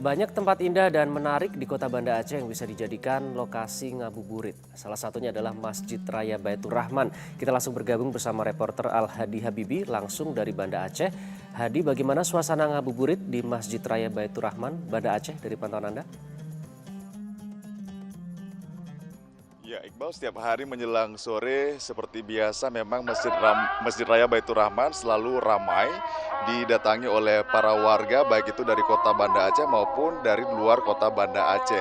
Banyak tempat indah dan menarik di kota Banda Aceh yang bisa dijadikan lokasi ngabuburit. Salah satunya adalah Masjid Raya Baitur Rahman. Kita langsung bergabung bersama reporter Al-Hadi Habibi langsung dari Banda Aceh. Hadi, bagaimana suasana ngabuburit di Masjid Raya Baitur Rahman, Banda Aceh dari pantauan Anda? Ya, Iqbal, setiap hari menjelang sore seperti biasa memang Masjid Raya Baitur Rahman selalu ramai didatangi oleh para warga baik itu dari kota Banda Aceh maupun dari luar kota Banda Aceh.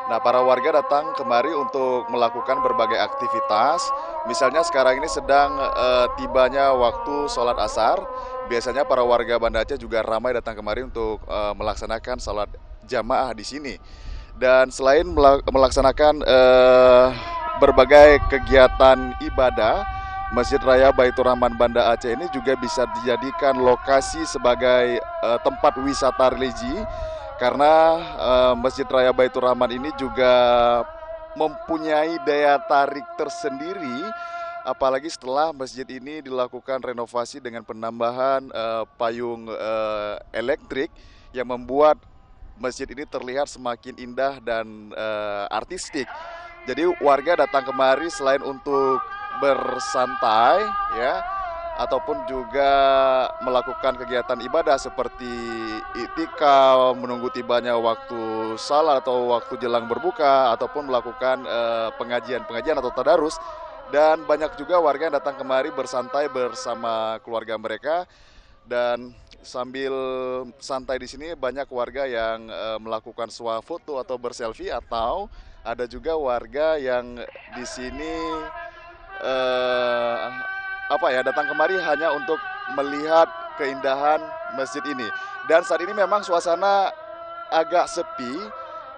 Nah, para warga datang kemari untuk melakukan berbagai aktivitas. Misalnya sekarang ini sedang tibanya waktu sholat asar. Biasanya para warga Banda Aceh juga ramai datang kemari untuk melaksanakan sholat jamaah di sini. Dan selain melaksanakan berbagai kegiatan ibadah, Masjid Raya Baitur Rahman Banda Aceh ini juga bisa dijadikan lokasi sebagai tempat wisata religi karena Masjid Raya Baitur Rahman ini juga mempunyai daya tarik tersendiri, apalagi setelah masjid ini dilakukan renovasi dengan penambahan payung elektrik yang membuat masjid ini terlihat semakin indah dan artistik. Jadi warga datang kemari selain untuk bersantai ya ataupun juga melakukan kegiatan ibadah seperti iktikaf, menunggu tibanya waktu salat atau waktu jelang berbuka ataupun melakukan pengajian-pengajian atau tadarus, dan banyak juga warga yang datang kemari bersantai bersama keluarga mereka. Dan sambil santai di sini banyak warga yang melakukan swafoto atau berselfie, atau ada juga warga yang di sini eh, datang kemari hanya untuk melihat keindahan masjid ini. Dan saat ini memang suasana agak sepi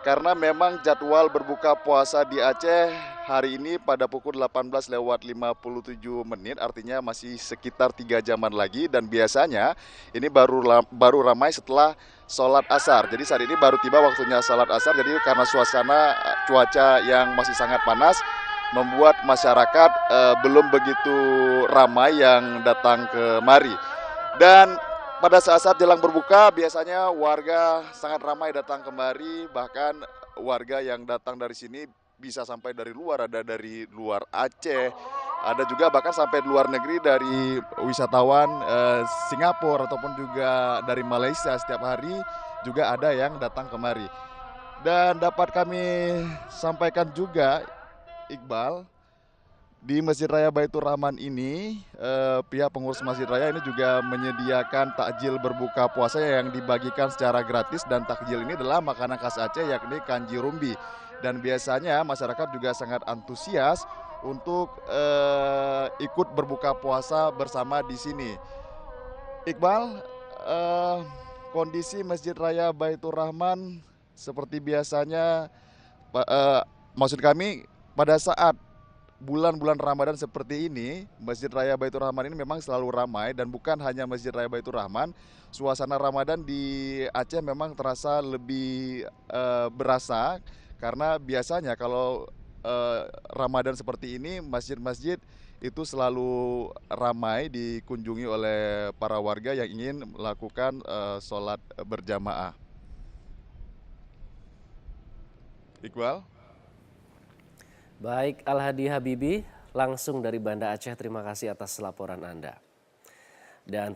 karena memang jadwal berbuka puasa di Aceh hari ini pada pukul 18:57, artinya masih sekitar 3 jaman lagi, dan biasanya ini baru ramai setelah sholat asar. Jadi saat ini baru tiba waktunya sholat asar, jadi karena suasana cuaca yang masih sangat panas membuat masyarakat belum begitu ramai yang datang kemari. Dan pada saat-saat jelang berbuka biasanya warga sangat ramai datang kemari, bahkan warga yang datang dari sini bisa sampai dari luar, ada dari luar Aceh, ada juga bahkan sampai luar negeri dari wisatawan Singapura ataupun juga dari Malaysia. Setiap hari juga ada yang datang kemari. Dan dapat kami sampaikan juga, Iqbal, di Masjid Raya Baitur Rahman ini, pihak pengurus Masjid Raya ini juga menyediakan takjil berbuka puasa yang dibagikan secara gratis, dan takjil ini adalah makanan khas Aceh yakni kanji rumbi. Dan biasanya masyarakat juga sangat antusias untuk ikut berbuka puasa bersama di sini. Iqbal, kondisi Masjid Raya Baitur Rahman seperti biasanya, maksud kami pada saat bulan-bulan Ramadan seperti ini, Masjid Raya Baitur Rahman ini memang selalu ramai. Dan bukan hanya Masjid Raya Baitur Rahman, suasana Ramadan di Aceh memang terasa lebih berasa, karena biasanya kalau Ramadan seperti ini masjid-masjid itu selalu ramai dikunjungi oleh para warga yang ingin melakukan sholat berjamaah. Iqbal? Baik, Al-Hadi Habibi langsung dari Banda Aceh, terima kasih atas laporan Anda. Dan